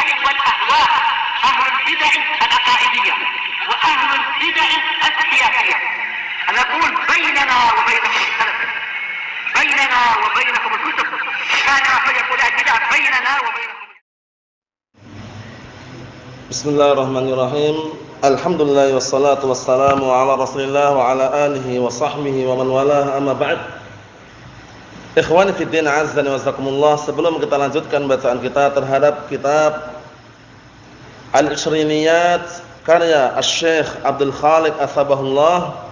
البدع والأهواء، أهل البدع العقائدية وأهل البدع السياسية. نقول بيننا وبينكم السلف، بيننا وبينكم الكتب، كان فيقول البدع بيننا وبينكم. Bismillahirrahmanirrahim. Alhamdulillah wassalatu wassalamu ala Rasulillah wa ala alihi wa sahbihi wa man walah, amma ba'd. Ikhwani fid din, azzani wa jazakumullah. Sebelum kita lanjutkan bacaan kita terhadap kitab Al-Ishriniyat karya Asy-Syaikh Abdul Khaliq As-Sabahullah,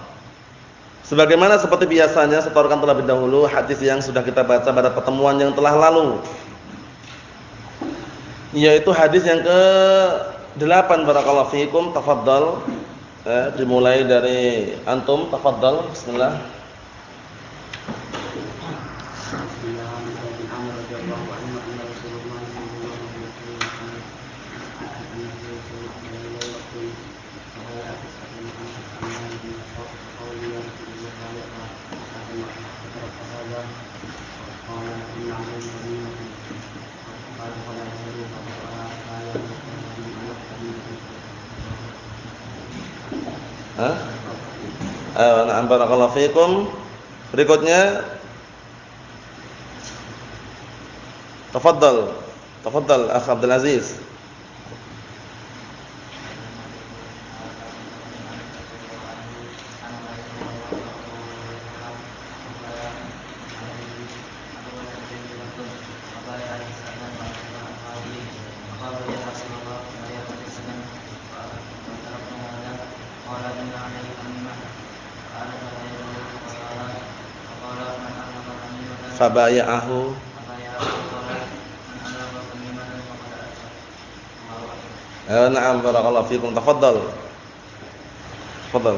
sebagaimana seperti biasanya setorkan terlebih dahulu hadis yang sudah kita baca pada pertemuan yang telah lalu, yaitu hadis yang ke-8. Barakallahu fiikum. Tafadhal, dimulai dari antum. Tafadhal, bismillah. Na'am, barakallahu fiikum. Berikutnya tafadhal, tafadhal Akh Abdul Aziz. Fabaya'ahu. Na'am, barakallahu fiikum. Tafadhal. Tafadhal.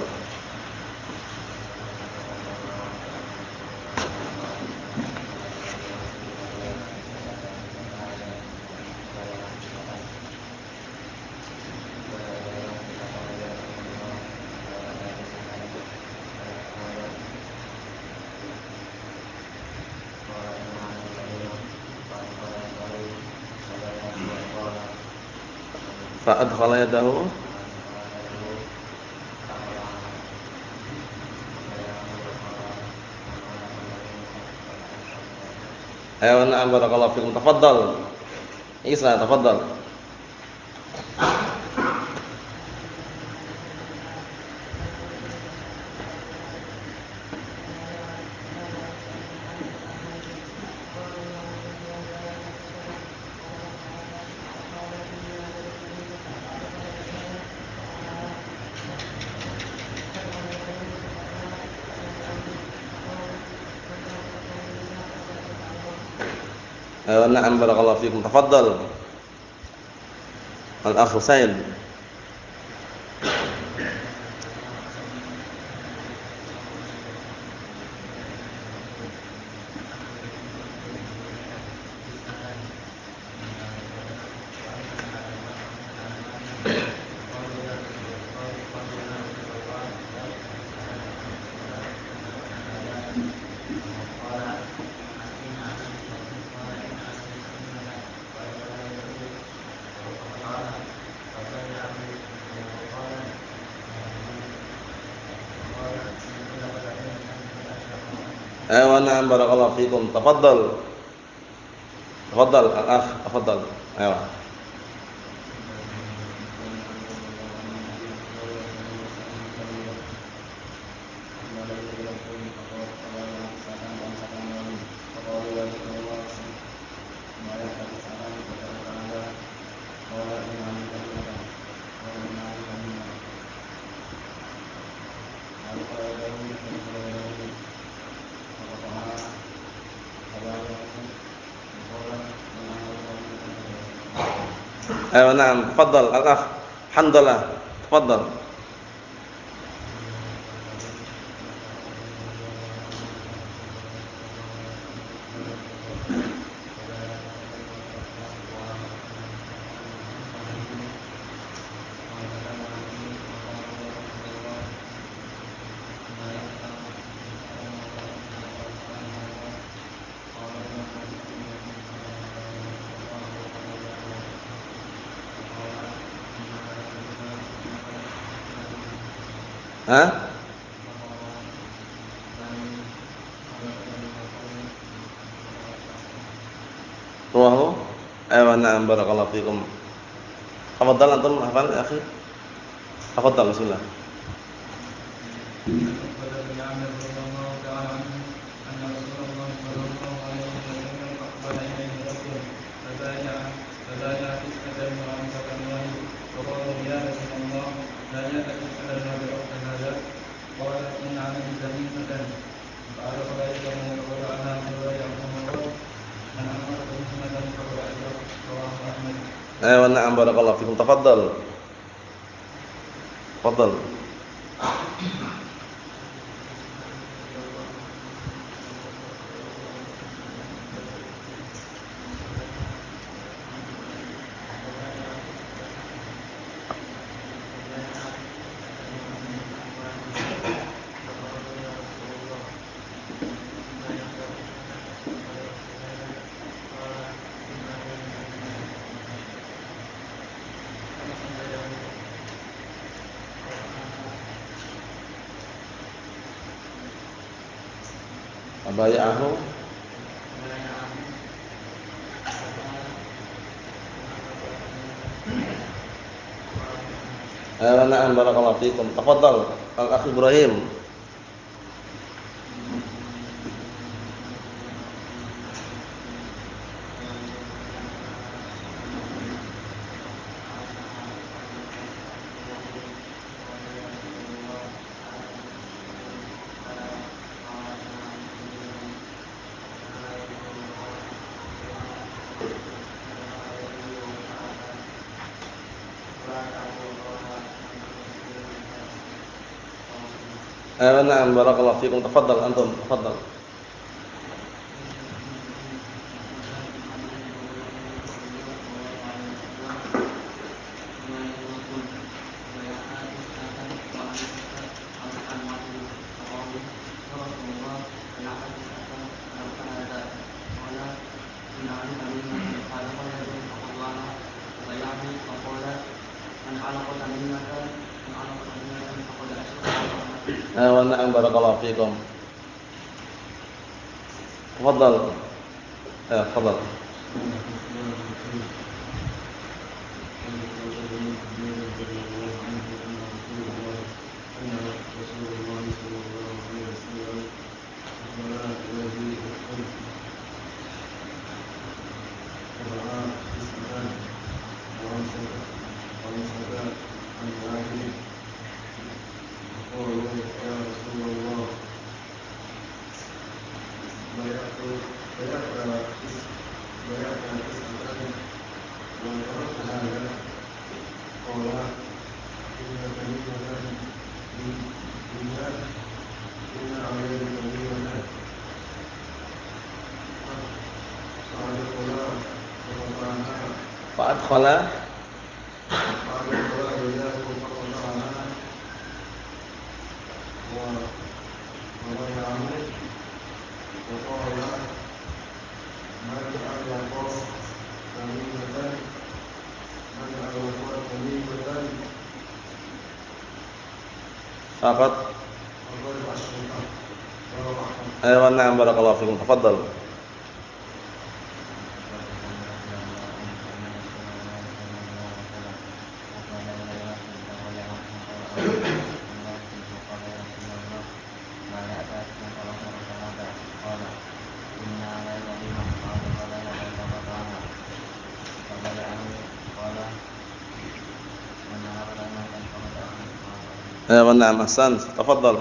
Fa'adkhala yadahu. Na'am, barakallahu fiikum. Tafadhal. Isa, tafadhal. Na'am, barakallahu fiikum. Tafadhal. Al-Akh Husain. Na'am, barakallahu fiikum. Tafadhal. Tafadhal al-akh, tafadhal. Ayo. Na'am, tafadhal al-akh Handalah, tafadhal. Hah? Ruwahu? Na'am barakallahu fikum. Tafadhal antum hafal ya akhi. Tafadhal bismillah. Na'am barakallahu fikum. Tafadhal. Tafadhal. Bay'ahu na'am barakallahu fikum. Tafadhal Al-Akh Ibrahim. Na'am barakallahu fikum. Tafadhal antum, tafadhal. Na'am barakallahu fikum. Tafadhal. Tafadhal. Fa'adkhala faqat na'am barakallahu fikum. Tafadhal. نعم أحسنت. تفضل.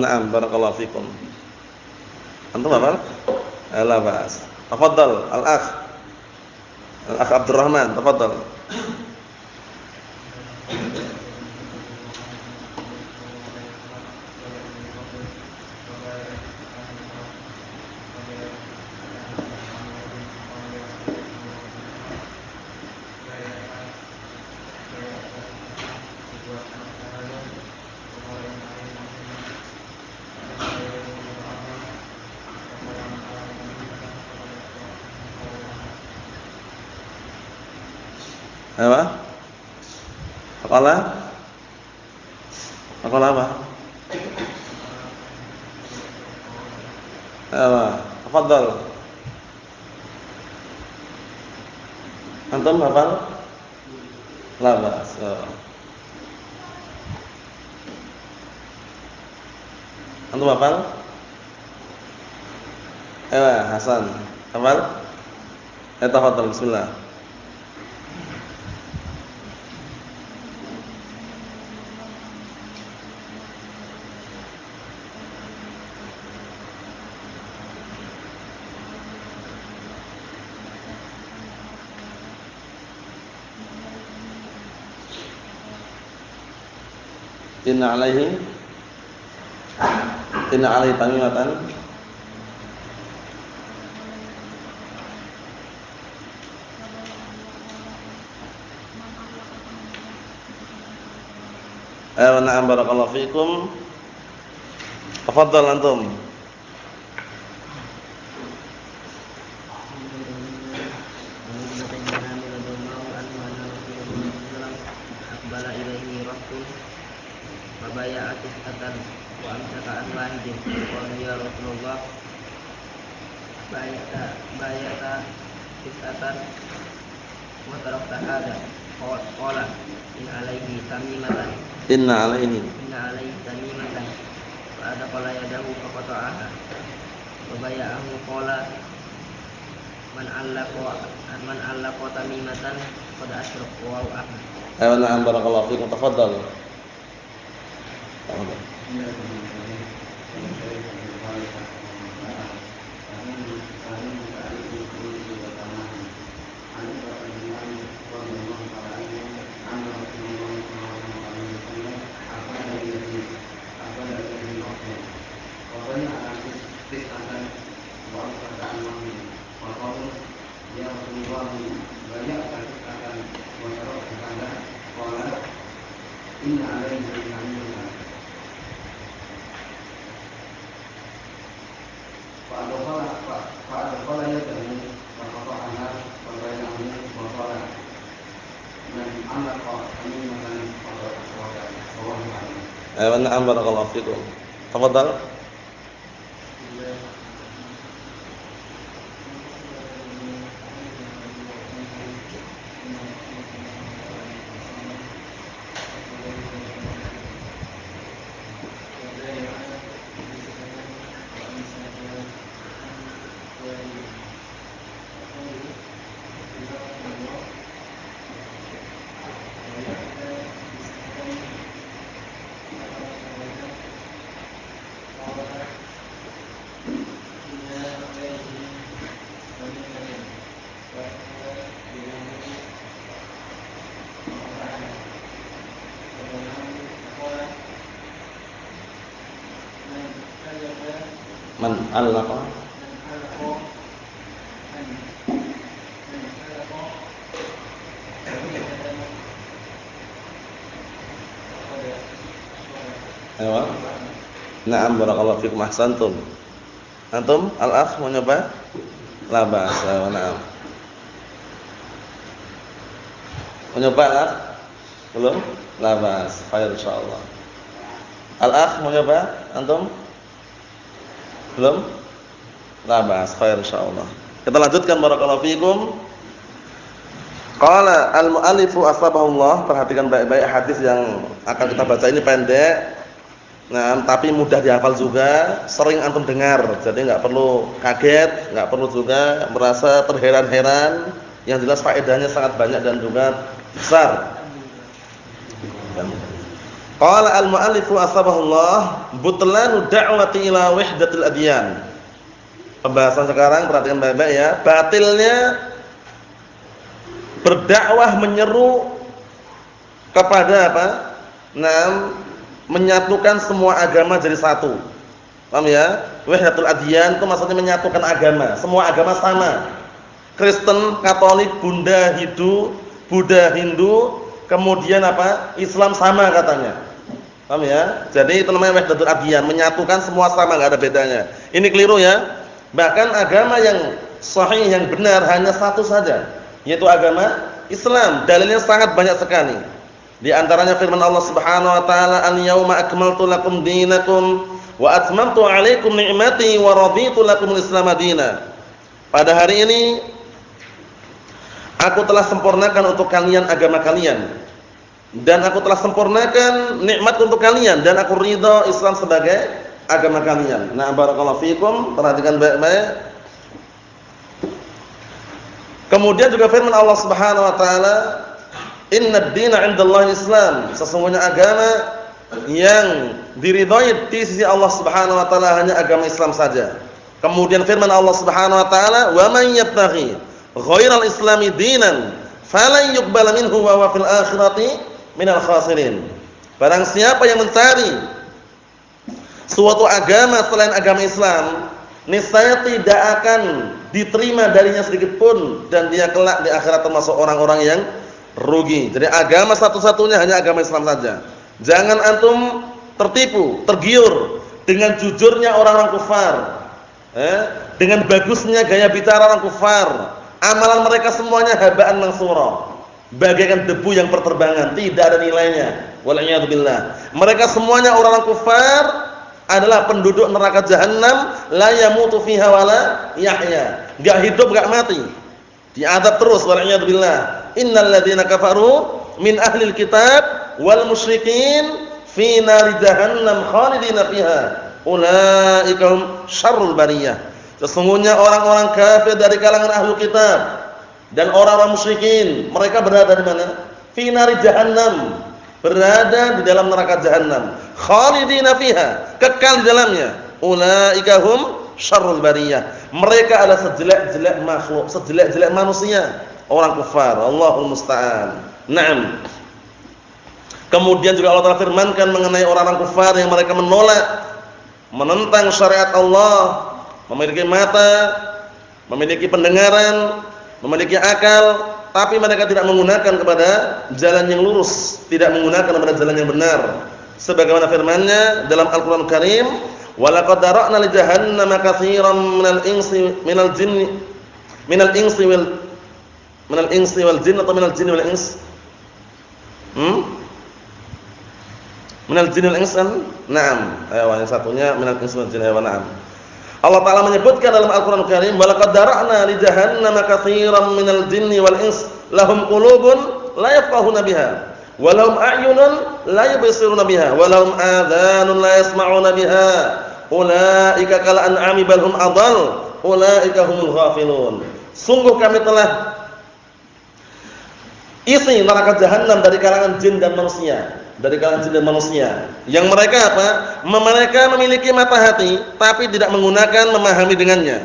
نعم بارك الله فيكم. أنتم apa? لا بأس. تفضل الأخ عبد الرحمن. تفضل. Apa? Faqala? Faqala apa? Apa? Tafadhal. Antum hafal? La ba'as. Antum hafal? Hasan. Hafal? Tafadhal, bismillah. Inna alaihi tamimatan na'am barakallahu fikum. Tafadhal antum. wa amsaka an wahidin qala ya Rasulullah bayata tis'atan wa tarakta hada qala inna alaihi tamimatan fa ada qala yadahu fa qata'aha wa baya'ahu qala man allaqa tamimatan qad asyraka wa ahad. Ayo na'am barakallahu fikum, tafadhal. Na'am barakallahu fikum. Tafadhal. Man allaqa Ayo. Na'am barakallahu fikum, ahsantum. Antum al-akh mau nyoba? La ba'as. Na'am. Mau nyoba al-akh? Belum? La ba'as. Khair insyaallah. Al-akh mau nyoba? Antum? Belum? La ba'as, khair insyaallah. Kita lanjutkan barakallahu fikum. Qala al-mu'allifu asbahullah, perhatikan baik-baik hadis yang akan kita baca ini pendek. Nah, tapi mudah dihafal juga, sering antum dengar. Jadi enggak perlu kaget, enggak perlu juga merasa terheran-heran. Yang jelas faedahnya sangat banyak dan juga besar. Qala al-mu'allifu asbahullah, butlanu da'wati ila wahdatil adyan. Pembahasan sekarang perhatikan baik-baik ya. Batilnya berdakwah menyeru kepada apa? Menyatukan semua agama jadi satu. Paham ya? Wahdatul adyan itu maksudnya menyatukan agama, semua agama sama. Kristen, Katolik, Buddha, Hindu, kemudian apa? Islam sama katanya. Paham ya? Jadi itu namanya wahdatul adyan, menyatukan semua sama, enggak ada bedanya. Ini keliru ya. Bahkan agama yang sahih, yang benar hanya satu saja, yaitu agama Islam. Dalilnya sangat banyak sekali. Di antaranya firman Allah Subhanahu wa taala, "Al-yauma akmaltu lakum dinakum wa atmamtu 'alaikum ni'mati wa raditu lakumul Islam madina." Pada hari ini aku telah sempurnakan untuk kalian agama kalian, dan aku telah sempurnakan nikmat untuk kalian, dan aku ridha Islam sebagai agama kalian. Nah, barakallahu fikum, perhatikan baik-baik. Kemudian juga firman Allah Subhanahu wa taala, "Innad dina 'indallahi Islam." Sesungguhnya agama yang diridhai di sisi Allah Subhanahu wa taala hanya agama Islam saja. Kemudian firman Allah Subhanahu wa taala, "Wa man yabtaghi ghairal islami dinan falan yuqbala minhu wa huwa fil akhirati minal khasirin." Barang siapa yang mencari suatu agama selain agama Islam, niscaya tidak akan diterima darinya sedikit pun, dan dia kelak di akhirat termasuk orang-orang yang rugi. Jadi agama satu-satunya hanya agama Islam saja. Jangan antum tertipu, tergiur dengan jujurnya orang-orang kufar, dengan bagusnya gaya bicara orang kufar. Amalan mereka semuanya habaan mansura, bagaikan debu yang berterbangan, tidak ada nilainya. Wal'iyadzubillah. Mereka semuanya orang-orang kufar adalah penduduk neraka jahanam, la yamutu fiha wala yahya. Enggak hidup, enggak mati. Diazab terus, wal'iyadzubillah. Innal ladzina kafaru min ahlil kitab wal musyrikin fi nari jahannam khalidina fiha. Ulaika hum syarrul bariyah. Sesungguhnya orang-orang kafir dari kalangan ahlul kitab dan orang-orang musyrikin, mereka berada di mana? Fi nari jahannam. Berada di dalam neraka jahanam, khalidina fiha, kekal di dalamnya. Ulaika hum syarrul bariyah. Mereka adalah sejelek-jelek makhluk, sejelek-jelek manusia, orang kufar. Allahul musta'an. Naam. Kemudian juga Allah Ta'ala firmankan mengenai orang-orang kufar yang mereka menolak, menentang syariat Allah, memiliki mata, memiliki pendengaran, memiliki akal, tapi mereka tidak menggunakan kepada jalan yang lurus, tidak menggunakan kepada jalan yang benar. Sebagaimana firman-Nya dalam Al-Qur'an Karim, "Wa laqad dara'na li jahannama katsiran minal insi minal jinni minal insi wal jinni atau minal jinni wal ins?" Minal jinni wal ins. Naam. Yang satunya minal insi wal jinni. Naam. Allah Ta'ala menyebutkan dalam Al-Quran Karim, "Walaqad dara'na li jahannama katsiran minal jinni wal ins lahum qulubun la yafqahuna biha wa lahum a'yunun la yubsiruna biha wa lahum adhanun la yasma'una biha ulaika kal an'ami bal hum adall ulaika humul ghafilun." Sungguh kami telah isi neraka jahanam dari kalangan jin dan manusia. Dari kalangan jin dan manusia, yang mereka apa? Mereka memiliki mata hati, tapi tidak menggunakan memahami dengannya.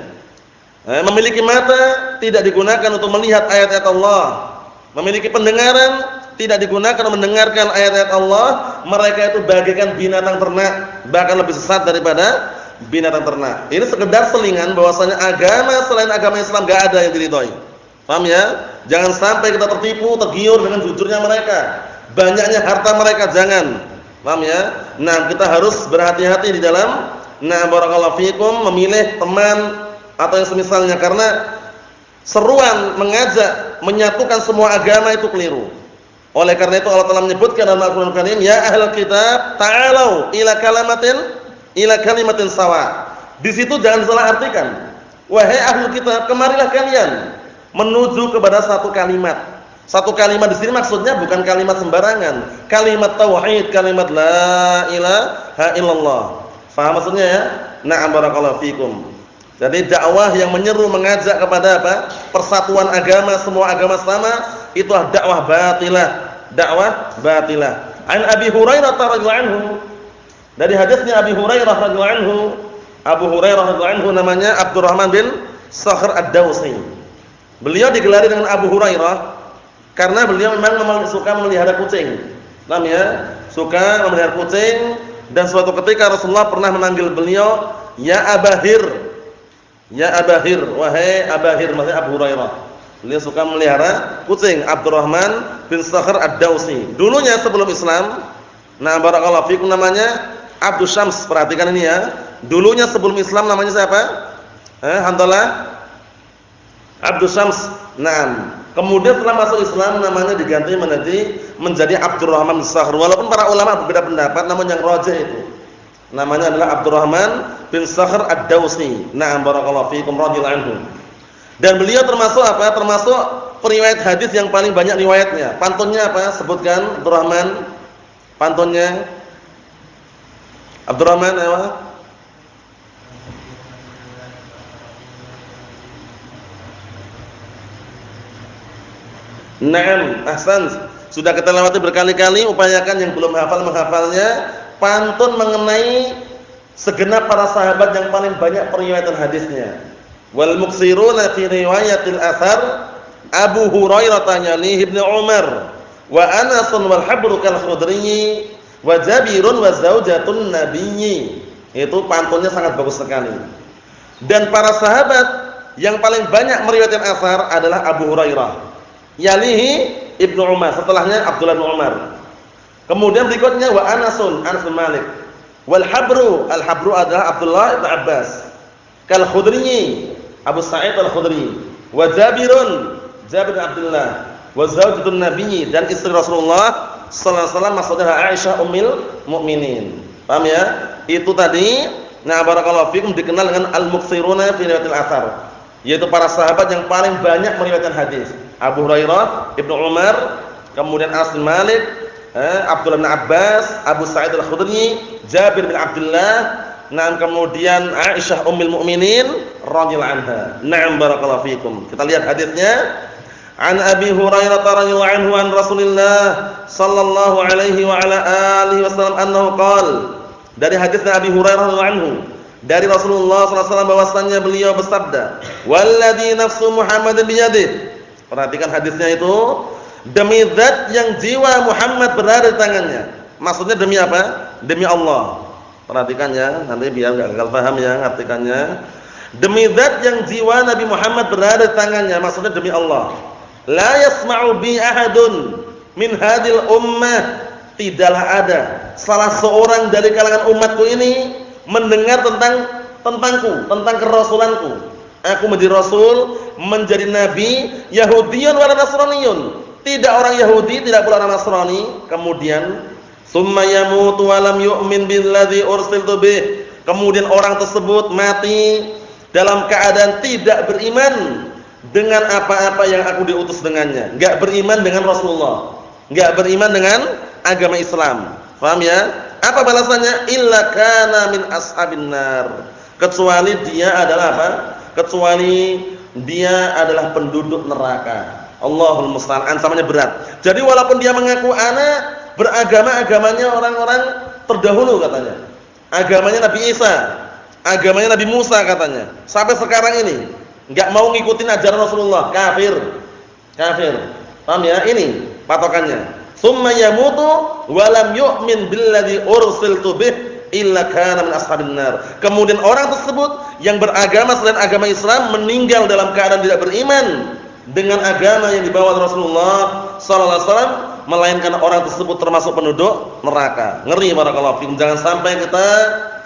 Memiliki mata, tidak digunakan untuk melihat ayat-ayat Allah. Memiliki pendengaran, tidak digunakan untuk mendengarkan ayat-ayat Allah. Mereka itu bagaikan binatang ternak, bahkan lebih sesat daripada binatang ternak. Ini sekedar selingan bahwasanya agama selain agama Islam gak ada yang diridhoi. Paham ya? Jangan sampai kita tertipu, tergiur dengan jujurnya mereka, banyaknya harta mereka, jangan. Paham ya? Nah, kita harus berhati-hati di dalam barakallahu fikum memilih teman atau yang semisalnya, karena seruan mengajak menyatukan semua agama itu keliru. Oleh karena itu Allah Ta'ala menyebutkan dalam Al-Qur'an Karim, "Ya ahlal kitab, ta'alau ila kalimatin sawa." Di situ jangan salah artikan. Wahai ahlul kitab, kemarilah kalian menuju kepada satu kalimat. Satu kalimat di sini maksudnya bukan kalimat sembarangan, kalimat tauhid, kalimat la ilaha illallah. Faham maksudnya ya? Na'am barakallahu fikum. Jadi dakwah yang menyeru mengajak kepada apa? Persatuan agama, semua agama sama, itu dakwah batilah, dakwah batilah. An Abi Hurairah radhiyallahu anhu, dari hadisnya Abi Hurairah radhiyallahu anhu, Abu Hurairah radhiyallahu anhu namanya Abdurrahman bin Sakhr Ad-Dawsi. Beliau digelari dengan Abu Hurairah karena beliau memang suka memelihara kucing. Namanya suka memelihara kucing, dan suatu ketika Rasulullah pernah memanggil beliau, "Ya Abahir." Ya Abahir, wahai Abahir, maksudnya Abu Hurairah. Beliau suka memelihara kucing, Abdurrahman bin Sakhr Ad-Dawsi. Dulunya sebelum Islam, nah barakallahu fikum, namanya Abdus Syams. Perhatikan ini ya. Dulunya sebelum Islam namanya siapa? Hamdalah Abdus Syams. Naam. Kemudian setelah masuk Islam namanya diganti menjadi Abdurrahman bin Sakhr. Walaupun para ulama berbeda pendapat, namun yang rajih itu namanya adalah Abdurrahman bin Sakhr Ad-Dausi. Na'am barakallahu fiikum radhiyallahu anhu. Dan beliau termasuk apa? Termasuk periwayat hadis yang paling banyak riwayatnya. Pantunnya apa? Sebutkan Abdurrahman. Pantunnya Abdurrahman apa? Naam, ahsan. Sudah kita lewati berkali-kali, upayakan yang belum hafal menghafalnya. Pantun mengenai segenap para sahabat yang paling banyak periwayatan hadisnya. Wal muksiruna fi riwayatil athar Abu Hurairah tanyali Ibnu Umar wa Anas wal Habru kal Khudri wa Jabirun wa zaujatun Nabiyyi. Itu pantunnya sangat bagus sekali. Dan para sahabat yang paling banyak meriwayatkan athar adalah Abu Hurairah. Yalihi Ibnu Umar, setelahnya Abdullah bin Umar. Kemudian berikutnya wa Anas bin Malik. Wal Habru, Al-Habru adalah Abdullah bin Abbas. Kal Khudri, Abu Sa'id Al-Khudri. Wa Jabirun, Jabir bin Abdullah. Wa zaujatun Nabiyyi, dan istri Rasulullah sallallahu alaihi wasallam maksudnya Aisyah ummul mukminin. Paham ya? Itu tadi, nah barakallahu fikum, dikenal dengan al-muksiruna fi riwayatil athar, yaitu para sahabat yang paling banyak meriwayatkan hadis. Abu Hurairah, Ibnu Umar, kemudian Anas bin Malik, Abdullah bin Abbas, Abu Sa'id Al-Khudri, Jabir bin Abdullah, nah kemudian Aisyah ummul mukminin radhiyallahu anha. Na'am barakallahu fikum. Kita lihat hadisnya. An Abi Hurairah radhiyallahu anhu an Rasulillah sallallahu alaihi wa ala alihi wasallam annahu qala. Dari hadisnya Abi Hurairah radhiyallahu anhu, dari Rasulullah sallallahu alaihi wasallam bahwasanya beliau bersabda, "Walladzi nafsu Muhammadin biyadihi." Perhatikan hadisnya itu, demi zat yang jiwa Muhammad berada di tangannya. Maksudnya demi apa? Demi Allah. Perhatikan ya, nanti biar enggak gagal paham ya artikannya. Demi zat yang jiwa Nabi Muhammad berada di tangannya, maksudnya demi Allah. La yasma'u bi ahadun min hadhil ummah. Tidaklah ada salah seorang dari kalangan umatku ini mendengar tentangku, tentang kerasulanku. Aku menjadi rasul, menjadi nabi, Yahudiyyun wa Nasraniyun. Tidak orang Yahudi, tidak pula orang Nasrani. Kemudian summa yamutu wa lam yu'min billadzi ursiltu bih. Kemudian orang tersebut mati dalam keadaan tidak beriman dengan apa-apa yang aku diutus dengannya. Enggak beriman dengan Rasulullah, enggak beriman dengan agama Islam. Paham ya? Apa balasannya? Illa kana min ashabin nar. Kecuali dia adalah apa? Kecuali dia adalah penduduk neraka. Allahul musta'an, ancamannya berat. Jadi walaupun dia mengaku anak beragama, agamanya orang-orang terdahulu katanya. Agamanya Nabi Isa, agamanya Nabi Musa katanya. Sampai sekarang ini enggak mau ngikutin ajaran Rasulullah, kafir. Kafir. Paham ya? Ini patokannya. Summa yamutu wa lam yu'min billadzi ursiltu bih illa kana min ashabin nar. Kemudian orang tersebut yang beragama selain agama Islam meninggal dalam keadaan tidak beriman dengan agama yang dibawa oleh Rasulullah sallallahu alaihi wasallam, melainkan orang tersebut termasuk penduduk neraka. Ngeri barakallahu fikum. Jangan sampai kita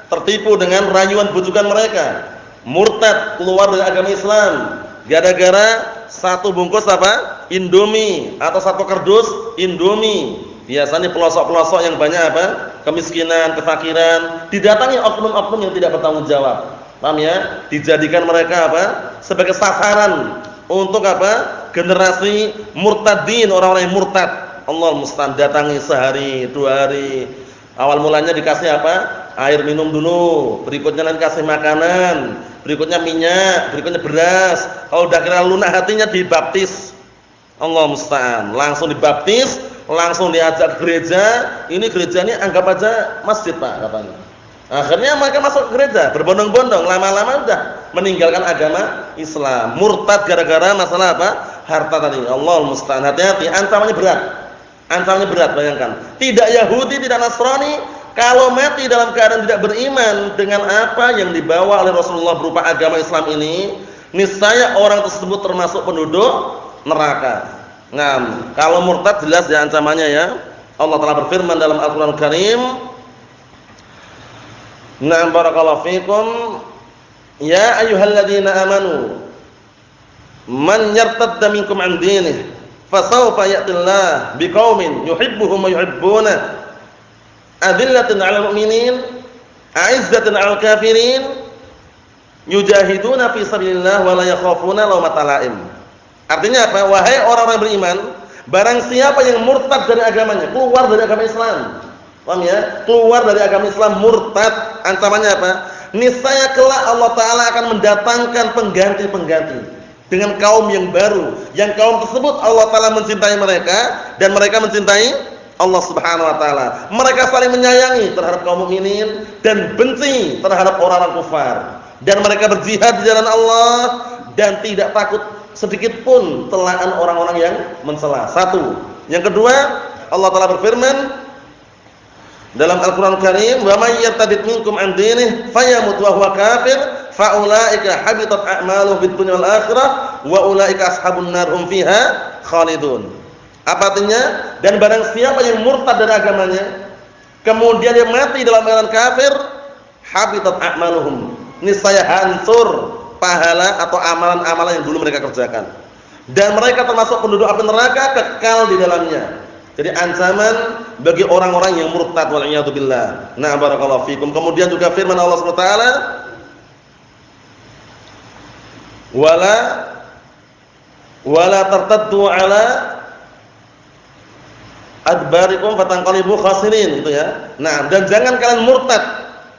tertipu dengan rayuan bujukan mereka. Murtad, keluar dari agama Islam gara-gara satu bungkus apa? Indomie atau satu kardus Indomie. Biasanya pelosok-pelosok yang banyak apa? Kemiskinan, kefakiran, didatangi oknum-oknum yang tidak bertanggung jawab. Paham ya? Dijadikan mereka apa? Sebagai sasaran untuk apa? Generasi murtadin, orang-orang yang murtad. Allah musta'an, datangi sehari, 2 hari. Awal mulanya dikasih apa? Air minum dulu, berikutnya nanti kasih makanan, berikutnya minyak, berikutnya beras. Kalau udah kira lunak hatinya dibaptis. Allah musta'an, langsung dibaptis, langsung diajak ke gereja. Ini gereja ini anggap aja masjid Pak katanya. Akhirnya mereka masuk ke gereja, berbondong-bondong, lama-lama udah meninggalkan agama Islam. Murtad gara-gara masalah apa? Harta tadi. Allah musta'an, hati-hati, ancamannya berat. Ancamannya berat, bayangkan. Tidak Yahudi, tidak Nasrani, kalau mati dalam keadaan tidak beriman dengan apa yang dibawa oleh Rasulullah berupa agama Islam ini, niscaya orang tersebut termasuk penduduk neraka. Nah, kalau murtad jelas ya ancamannya ya. Allah telah berfirman dalam Al-Qur'an Karim, "Na'am barakallahu fikum, ya ayyuhalladzina amanu man yartadda minkum an dinihi fasawfa ya'tillahu biqaumin yuhibbuhum wa yuhibbuna adillatin 'alal mu'minin 'izzatin 'alal kafirin yujahiduna fi sabilillah wa la yakhafuna lawmata la'im. Artinya apa? Wahai orang-orang beriman, barang siapa yang murtad dari agamanya, keluar dari agama Islam. Paham ya? Keluar dari agama Islam, murtad, ancamannya apa? Niscaya kelak Allah Ta'ala akan mendatangkan pengganti-pengganti dengan kaum yang baru, yang kaum tersebut Allah Ta'ala mencintai mereka dan mereka mencintai Allah Subhanahu wa Ta'ala. Mereka saling menyayangi terhadap kaum mukminin dan benci terhadap orang-orang kufar, dan mereka berjihad di jalan Allah dan tidak takut sedikit pun telaan orang-orang yang mencela. Satu. Yang kedua, Allah Ta'ala berfirman dalam Al-Qur'an Karim, "Wa may yartadid minkum an dinihi fayamut wa huwa kafir fa ulaika habitat a'maluhum fid dunya wal akhirah wa ulaika ashabun nar hum fiha khalidun." Apa artinya? Dan barang siapa yang murtad dari agamanya kemudian dia mati dalam keadaan kafir, habitat a'maluhum, niscaya hancur pahala atau amalan-amalan yang dulu mereka kerjakan, dan mereka termasuk penduduk api neraka, kekal di dalamnya. Jadi ancaman bagi orang-orang yang murtad, wal iyadu billah. Nah, barakallahu fikum. Kemudian juga firman Allah Subhanahu wa taala, wala tartaddu ala adbarikum fatanqalibu khasirin, gitu ya. Nah, dan jangan kalian murtad,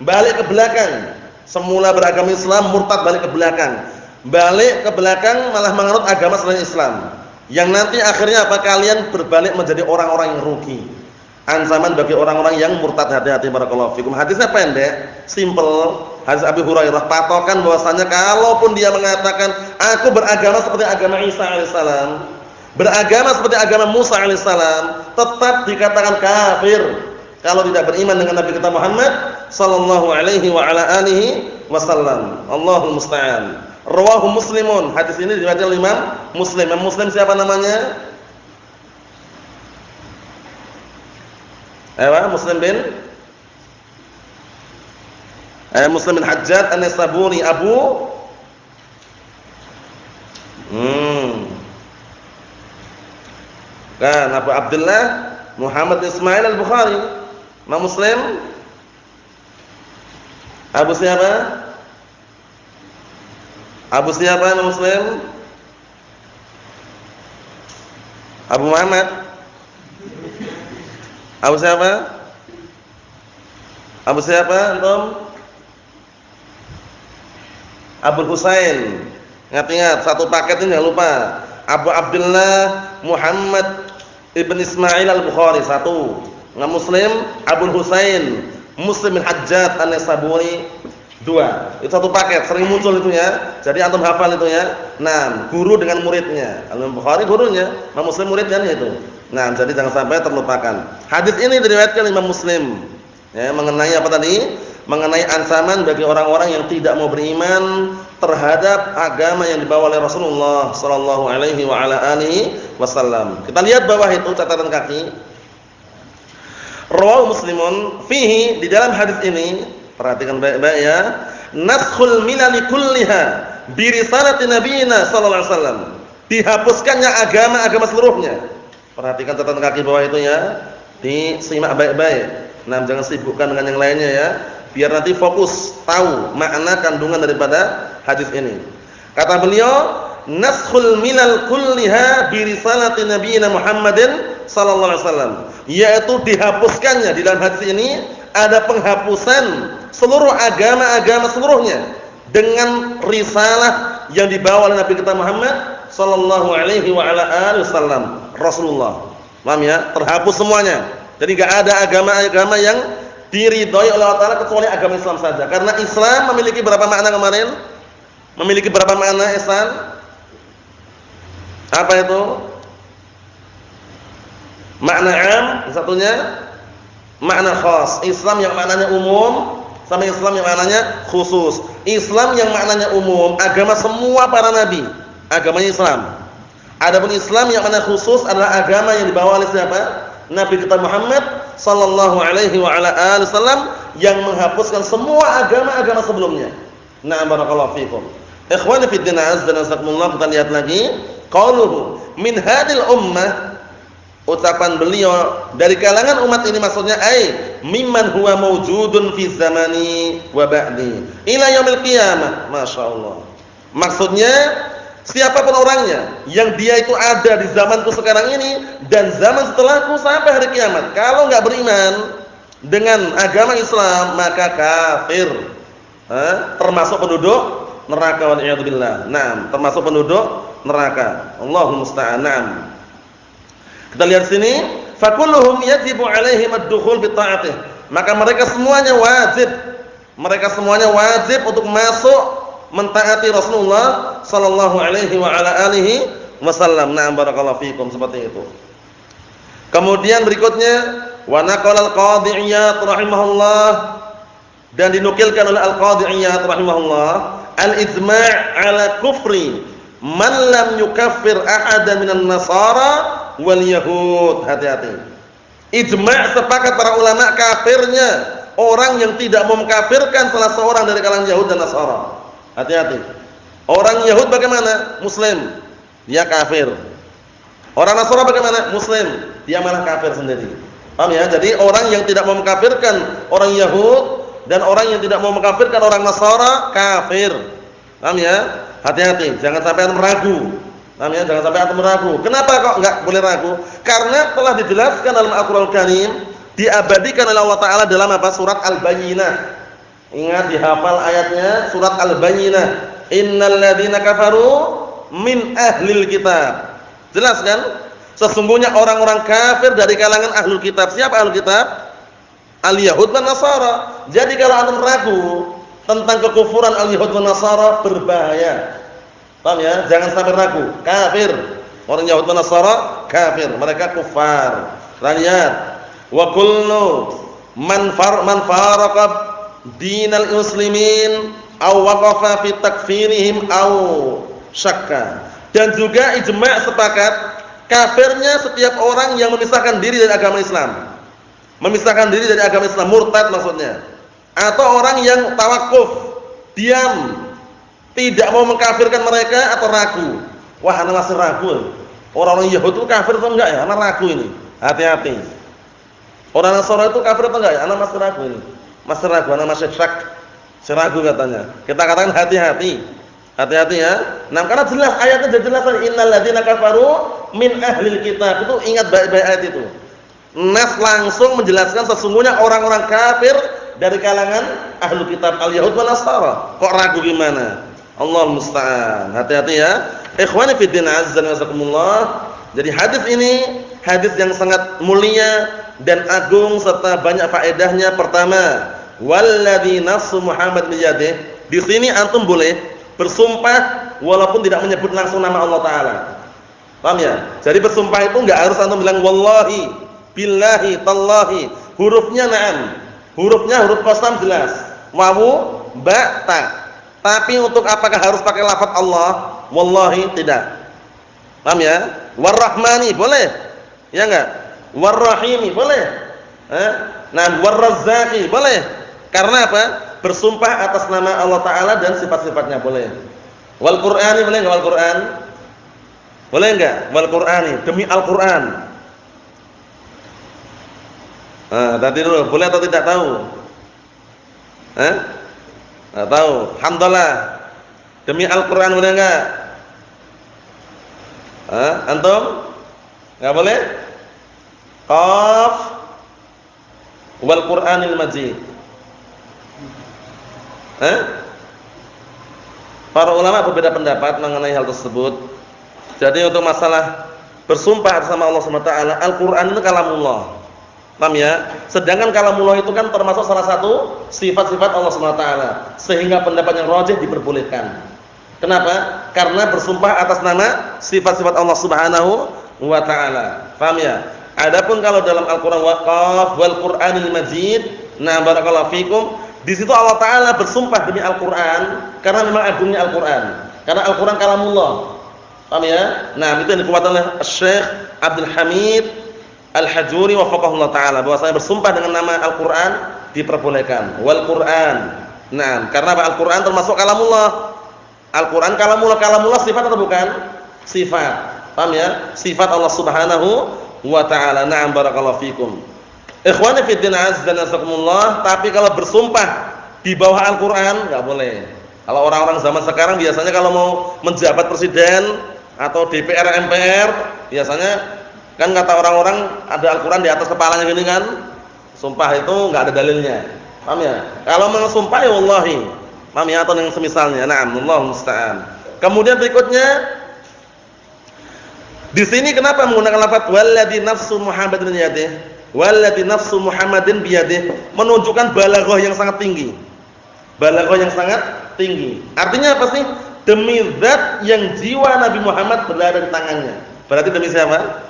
balik ke belakang. Semula beragama Islam, murtad balik ke belakang. Balik ke belakang malah menganut agama selain Islam. Yang nanti akhirnya apa? Kalian berbalik menjadi orang-orang yang rugi. Ancaman bagi orang-orang yang murtad, hati-hati barakallahu fikum. Hadisnya pendek, simple. Hadis Abi Hurairah, patokan bahwasanya kalaupun dia mengatakan aku beragama seperti agama Isa alaihissalam, beragama seperti agama Musa alaihissalam, tetap dikatakan kafir kalau tidak beriman dengan Nabi kita Muhammad sallallahu alaihi wa ala alihi wasallam. Allahul musta'an. Rawahu Muslimun. Hadis ini diriwayatkan oleh Imam Muslim. Imam Muslim siapa namanya? Muslim bin Hajjaj An-Naisaburi Abu Abu Abdullah Muhammad Ismail Al-Bukhari. Imam Muslim Abu siapa? Imam Muslim? Abu Muhammad? Abu siapa? Antum? Abu Husain. Ingat-ingat, satu paket ini jangan lupa. Abu Abdullah Muhammad Ibn Ismail Al-Bukhari, satu. Imam Muslim Abu Husain Muslim bin Hajjaj An-Naisaburi, dua. Itu satu paket, sering muncul itu ya. Jadi antum hafal itu ya. Nah, guru dengan muridnya. Imam Bukhari gurunya, Imam Muslim muridnya itu. Nah, jadi jangan sampai terlupakan. Hadis ini diriwayatkan Imam Muslim. Ya, mengenai apa tadi? Mengenai ancaman bagi orang-orang yang tidak mau beriman terhadap agama yang dibawa oleh Rasulullah sallallahu alaihi wa ala alihi wasallam. Kita lihat bawah itu catatan kaki. Rawahu Muslimun fihi, di dalam hadis ini, perhatikan baik-baik ya, naskhul milali kulliha bi risalati nabiyina sallallahu alaihi wasallam. Dihapuskannya agama-agama seluruhnya. Perhatikan catatan kaki bawah itu ya. Disimak baik-baik. Nah, jangan sibukkan dengan yang lainnya ya. Biar nanti fokus tahu makna kandungan daripada hadis ini. Kata beliau, naskhul milal kulliha bi risalati nabiyina Muhammadin sallallahu alaihi wasallam, yaitu dihapuskannya, di dalam hadis ini ada penghapusan seluruh agama-agama seluruhnya dengan risalah yang dibawa oleh Nabi kita Muhammad sallallahu alaihi wa ala alihi wasallam, Rasulullah. Paham ya? Terhapus semuanya. Jadi enggak ada agama-agama yang diridhoi oleh Allah Ta'ala kecuali agama Islam saja. Karena Islam memiliki berapa makna kemarin? Memiliki berapa makna Islam? Apa itu? Makna am, satunya makna khas. Islam yang maknanya umum sama Islam yang maknanya khusus. Islam yang maknanya umum, agama semua para nabi, agamanya Islam. Adapun Islam yang makna khusus adalah agama yang dibawa oleh siapa? Nabi kita Muhammad sallallahu alaihi wa ala alihi wasallam, yang menghapuskan semua agama-agama sebelumnya. Nah, barakallahu fikum. Ikhwani fi din azza wa jalla, kita lihat lagi qauluhu min hadil ummah, ucapan beliau dari kalangan umat ini maksudnya mimman huwa mawjudun fi zamani wa ba'di ila yaumil qiyamah. Masyaallah. Maksudnya siapapun orangnya yang dia itu ada di zamanku sekarang ini dan zaman setelahku sampai hari kiamat, kalau enggak beriman dengan agama Islam maka kafir. Termasuk penduduk neraka wal iyad billah. Naam, termasuk penduduk neraka. Allahumma musta'an. Naam. Kita lihat sini, fakulluhum yajibu 'alaihim ad-dukhul bi ta'atih. Maka mereka semuanya wajib untuk masuk mentaati Rasulullah sallallahu alaihi wa ala alihi wasallam. Na'am, barakallahu fikum, seperti itu. Kemudian berikutnya wa naqala al-Qadhi Iyad rahimahullah, dan dinukilkan oleh Al-Qadhi Iyad rahimahullah al-ijma' ala kufri man lam yukaffir ahada minan nasara wal yahud. Hati-hati. Ijma' sepakat para ulama kafirnya orang yang tidak mau mengkafirkan salah seorang dari kalangan Yahud dan Nasara. Hati-hati. Orang Yahud bagaimana? Muslim, dia kafir. Orang Nasara bagaimana? Muslim, dia malah kafir sendiri. Paham ya? Jadi orang yang tidak mau mengkafirkan orang Yahud dan orang yang tidak mau mengkafirkan orang Nasara kafir. Paham ya? Hati-hati, jangan sampai antum ragu. Paham ya? Jangan sampai antum ragu. Kenapa kok enggak boleh ragu? Karena telah dijelaskan dalam Al-Qur'anul Karim, diabadikan oleh Allah Taala dalam apa? Surat Al-Bayyinah. Ingat, dihafal ayatnya, surat Al-Bayyinah. Innal ladzina kafaru min ahlil kitab. Jelas kan? Sesungguhnya orang-orang kafir dari kalangan ahlul kitab. Siapa ahlul kitab? Al-Yahud dan Nasara. Jadi kalau antum ragu tentang kekufuran al-Yahud dan Nasara, berbahaya. Paham ya? Jangan sampai ragu. Kafir. Orang Yahud dan Nasara kafir, mereka kufar. Lihat, wa kullu man faraqa dinal muslimin aw waqafa fi takfirihim aw syakka. Dan juga ijma' sepakat kafirnya setiap orang yang memisahkan diri dari agama Islam. Memisahkan diri dari agama Islam, murtad maksudnya. Atau orang yang tawakuf, diam, tidak mau mengkafirkan mereka atau ragu. Wah, ana masih ragu. Orang-orang Yahudi itu kafir atau enggak ya? Ana ragu ini. Hati-hati. Orang Nasara itu kafir atau enggak ya? Ana masih ragu ini. Masih ragu, ana masih syak. Seragu katanya. Kita katakan hati-hati. Hati-hati ya. Nah, karena jelas ayatnya sudah jelas, innal ladzina kafaru min ahlil kitab. Itu ingat baik-baik ayat itu. Nas langsung menjelaskan sesungguhnya orang-orang kafir dari kalangan ahlu kitab al-Yahud wal Nasara. Kok ragu gimana? Allah musta'an. Hati-hati ya. Ikhwani fi din azza wa jazakumullah. Jadi hadis ini hadis yang sangat mulia dan agung serta banyak faedahnya. Pertama, walladzi nafsu Muhammad biyadih. Di sini antum boleh bersumpah walaupun tidak menyebut langsung nama Allah Taala. Paham ya? Jadi bersumpah itu enggak harus antum bilang wallahi, billahi, tallahi. Hurufnya na'am. Hurufnya huruf qasam jelas. Wawu, ba, ta. Tapi untuk apakah harus pakai lafaz Allah? Wallahi tidak. Paham ya? Warrahmani boleh. Ya enggak? Warrahimi boleh. Nah, warrazzaqi boleh. Karena apa? Bersumpah atas nama Allah Taala dan sifat-sifatnya boleh. Wal Qur'ani boleh enggak wal Qur'an? Boleh enggak? Wal Qur'ani, demi Al-Qur'an. Tadi dulu, boleh atau tidak tahu? Enggak tahu. Alhamdulillah. Demi Al-Qur'an boleh enggak? Antum? Enggak boleh? Qaf wal Qur'anil Majid. Para ulama berbeda pendapat mengenai hal tersebut. Jadi untuk masalah bersumpah bersama Allah SWT, Al-Qur'an itu kalamullah. Paham ya? Sedangkan kalamullah itu kan termasuk salah satu sifat-sifat Allah SWT, sehingga pendapat yang rajih diperbolehkan. Kenapa? Karena bersumpah atas nama sifat-sifat Allah Subhanahu wa taala. Paham ya? Adapun kalau dalam Al-Qur'an waqaf wal Qur'anil Majid, nah barakallahu fikum, di situ Allah Taala bersumpah demi Al-Qur'an karena memang agungnya Al-Qur'an. Karena Al-Qur'an kalamullah. Paham ya? Nah, itu yang dikuatkan oleh Syekh Abdul Hamid Al-Hajuri wafaqahullah taala, bahwasanya bersumpah dengan nama Al-Qur'an diperbolehkan. Wal Qur'an. Nah, karena Al-Qur'an termasuk kalamullah. Al-Qur'an kalamullah sifat atau bukan? Sifat. Paham ya? Sifat Allah Subhanahu wa taala. Na'am barakallahu fikum. Ikhwani fi din azza wa jazakumullah, tapi kalau bersumpah di bawah Al-Qur'an enggak boleh. Kalau orang-orang zaman sekarang biasanya kalau mau menjabat presiden atau DPR MPR, biasanya kan kata orang-orang ada Al-Qur'an di atas kepalanya gini kan. Sumpah itu enggak ada dalilnya. Paham ya? Kalau mau sumpah ya wallahi. Paham ya, atau yang semisalnya. Na'am, Allahu musta'an. Kemudian berikutnya di sini kenapa menggunakan lafaz walladzi nafsu Muhammadin biyadihi? Walladzi nafsu Muhammadin biyadihi menunjukkan balaghah yang sangat tinggi. Balaghah yang sangat tinggi. Artinya apa sih? Demi zat yang jiwa Nabi Muhammad berada di tangannya. Berarti demi siapa?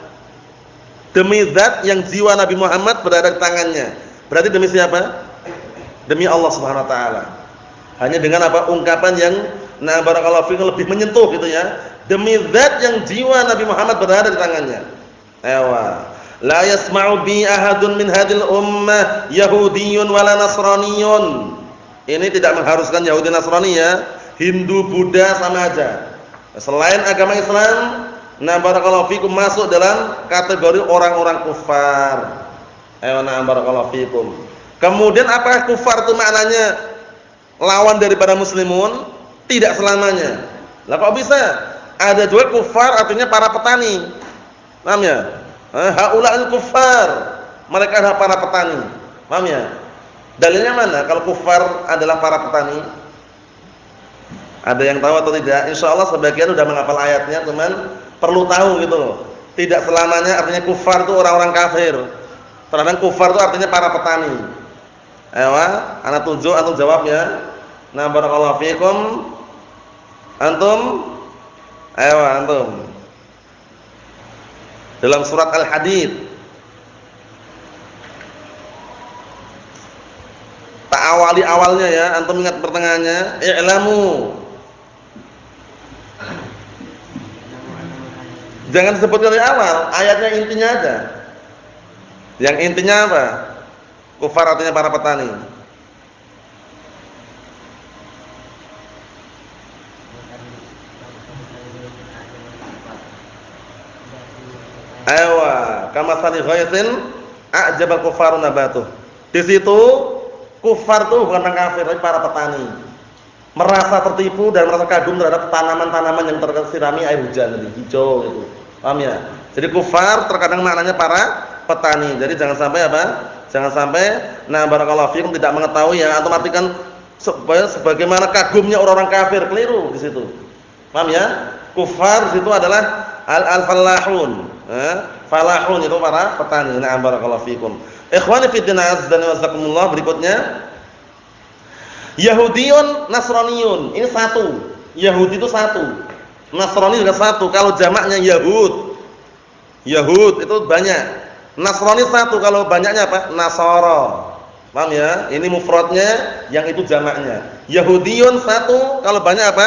Demi zat yang jiwa Nabi Muhammad berada di tangannya. Berarti demi siapa? Demi Allah Subhanahu wa taala. Hanya dengan apa? Ungkapan yang na barakallahu fikum lebih menyentuh gitu ya. Demi zat yang jiwa Nabi Muhammad berada di tangannya. Ewa. La yasma'u bi ahadun min hadhil ummah yahudiyyun wala nasraniyyun. Ini tidak mengharuskan Yahudi Nasrani ya. Hindu, Buddha sama aja. Selain agama Islam, na barakallahu fikum masuk dalam kategori orang-orang kufar. Ewa na barakallahu fikum. Kemudian apakah kufar itu maknanya lawan daripada muslimun? Tidak selamanya. Lah kok bisa? Ada juga kufar artinya para petani. Paham ya? Haula'ul kufar. Mereka adalah para petani. Paham ya? Dalilnya mana kalau kufar adalah para petani? Ada yang tahu atau tidak? Insyaallah sebagian sudah menghafal ayatnya, cuman perlu tahu gitu loh. Tidak selamanya artinya kufar itu orang-orang kafir. Terkadang kufar itu artinya para petani. Ayo, ana tunjuk antum jawab ya. Nah, barakallahu fikum. Antum? Ayo antum. Dalam surat Al-Hadid. Tak awali awalnya ya, antum ingat pertengahannya. I'lamu. Jangan sebut dari awal, ayatnya intinya aja. Yang intinya apa? Kufar artinya para petani. Aywa, kamatsali ghaitin a'jabal kufaru nabatuh. Di situ kufar itu bukan orang kafir, tapi para petani. Merasa tertipu dan merasa kagum terhadap tanaman-tanaman yang tersirami air hujan tadi, hijau gitu. Paham ya? Jadi kufar terkadang maknanya para petani. Jadi jangan sampai apa? Jangan sampai na barakallahu fikum tidak mengetahui ya, atau artikan sebagaimana kagumnya orang-orang kafir, keliru di situ. Paham ya? Kufar di situ adalah al-falahun. Falahun itu para petani. Na barakallahu fikum. Ikhwani fi din azza wa jazakumullah, berikutnya Yahudiyun, Nasraniyun. Ini satu. Yahudi itu satu. Nasrani juga satu. Kalau jamaknya Yahud. Yahud itu banyak. Nasrani satu. Kalau banyaknya apa? Nasara. Paham ya? Ini mufradnya, yang itu jamaknya. Yahudiyun satu. Kalau banyak apa?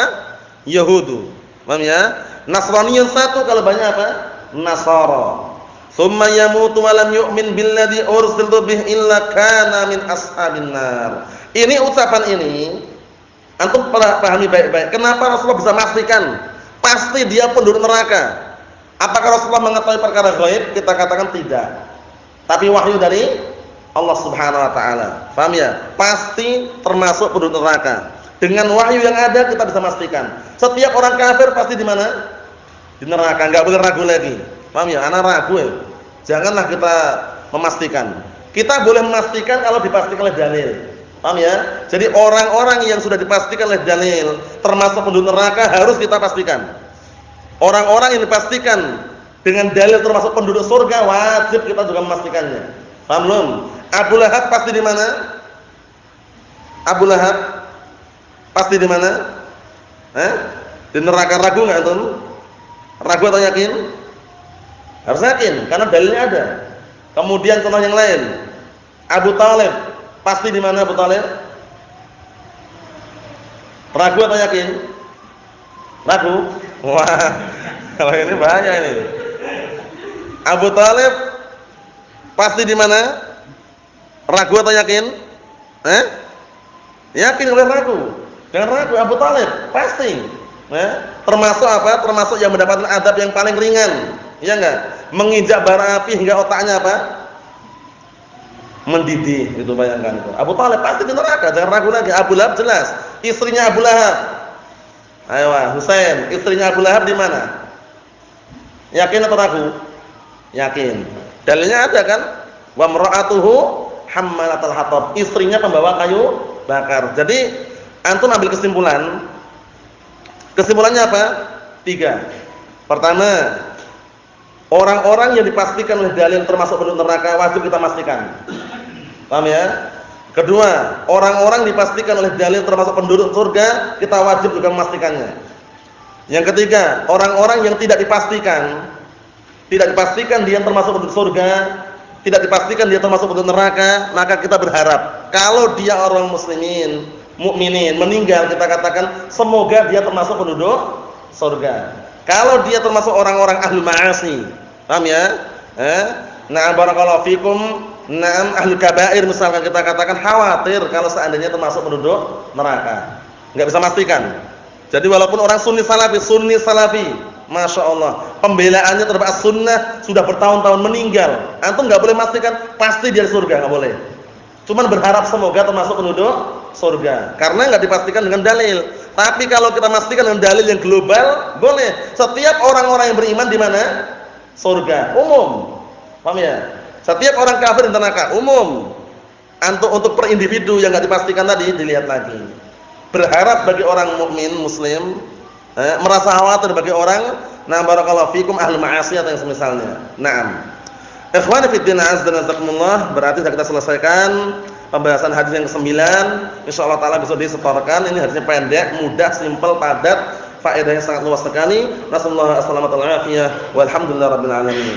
Yahudu. Paham ya? Nasraniyun satu. Kalau banyak apa? Nasara. Tsumma yamutu wa lam yu'min billadzi ursiltu bih illa kana min ashabin nar. Ini ucapan ini antum pahami baik-baik. Kenapa Rasulullah bisa memastikan pasti dia penduduk neraka? Apakah Rasulullah mengetahui perkara gaib? Kita katakan tidak. Tapi wahyu dari Allah Subhanahu wa taala. Paham ya? Pasti termasuk penduduk neraka. Dengan wahyu yang ada kita bisa memastikan. Setiap orang kafir pasti di mana? Di neraka, enggak boleh ragu lagi. Paham ya? Ana ragu ya. Janganlah kita memastikan. Kita boleh memastikan kalau dipastikan oleh dalil. Paham ya? Jadi orang-orang yang sudah dipastikan oleh dalil termasuk penduduk neraka harus kita pastikan. Orang-orang yang dipastikan dengan dalil termasuk penduduk surga wajib kita juga memastikannya. Paham belum? Abu Lahab pasti di mana? Abu Lahab pasti di mana? Di neraka, ragu enggak antum? Ragu atau yakin? Harus yakin karena dalilnya ada. Kemudian contoh yang lain. Abu Thalib pasti di mana Abu Thalib? Ragu atau yakin? Ragu? Wah, kalau ini bahaya ini. Abu Thalib pasti di mana? Ragu atau yakin? Yakin oleh ragu. Jangan ragu, Abu Thalib pasti. Termasuk apa? Termasuk yang mendapatkan adab yang paling ringan. Iya enggak? Menginjak bara api hingga otaknya apa? Mendidih. Itu bayangkan itu. Abu Thalib pasti di neraka, jangan ragu lagi. Abu Lahab jelas, istrinya Abu Lahab. Ayo, Husain, istrinya Abu Lahab di mana? Yakin atau ragu? Yakin. Dalilnya ada kan? Wa mar'atuhu hammalatal hatab. Istrinya pembawa kayu bakar. Jadi antum ambil kesimpulan. Kesimpulannya apa? 3. Pertama, orang-orang yang dipastikan oleh dalil termasuk penduduk neraka wajib kita pastikan. Paham ya? Kedua, orang-orang dipastikan oleh dalil termasuk penduduk surga, kita wajib juga memastikannya. Yang ketiga, orang-orang yang tidak dipastikan dia termasuk penduduk surga, tidak dipastikan dia termasuk penduduk neraka, maka kita berharap kalau dia orang muslimin, mukminin meninggal, kita katakan semoga dia termasuk penduduk surga. Kalau dia termasuk orang-orang ahli ma'asi, paham ya? Na'am barakallahu fikum. Na'am ahli kabair misalkan, kita katakan khawatir kalau seandainya termasuk penduduk neraka. Enggak bisa pastikan. Jadi walaupun orang sunni salafi, masya Allah, pembelaannya terhadap sunnah sudah bertahun-tahun meninggal, antum enggak boleh pastikan pasti dia surga, enggak boleh. Cuman berharap semoga termasuk penduduk surga, karena enggak dipastikan dengan dalil. Tapi kalau kita pastikan dengan dalil yang global, boleh. Setiap orang-orang yang beriman di mana? Surga, umum. Paham ya? Setiap orang kafir di neraka, umum. Untuk per individu yang enggak dipastikan tadi dilihat lagi. Berharap bagi orang mukmin muslim, merasa khawatir bagi orang, na barakallahu fikum ahli ma'asi atau yang semisalnya. Naam. Ikhwani fi din azza wa jazakumullah, berarti sudah kita selesaikan pembahasan hadis yang ke-9. Insyaallah taala bisa disetorkan. Ini hadisnya pendek, mudah, simpel, padat, faedahnya sangat luas sekali. Nasallahu alaihi wasallam walhamdulillahirabbil alamin.